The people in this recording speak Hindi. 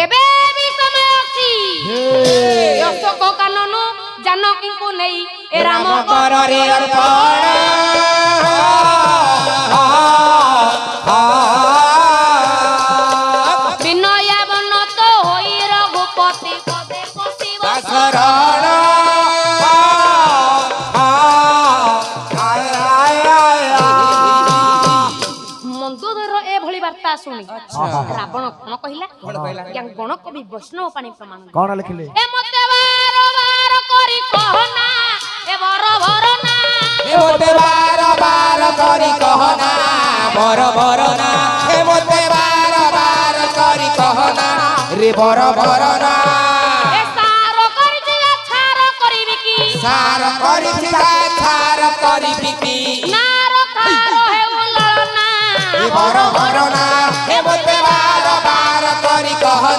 एबे भी समय अछि अशोक कानन जानकी को नहीं ए राम कर रे अर्पण विनय बनत होई रघुपति पदे पशिव शरण मंदोदर ए भली वार्ता सुनी रावण कोन कहिला ज्ञान गण कवि वैष्णव पानी प्रमाण कौन लिखले ए मते बार बार करी कहना ए बर भरना ए मोते बार बार करी कहना बर भरना ए मोते बार बार करी कहना रे बर भरना ए सार करी दिया छार करिबि की सार करी छार करी बिकी नार खार हे उलना रे बर भरना ए मोते बार बार करी कहना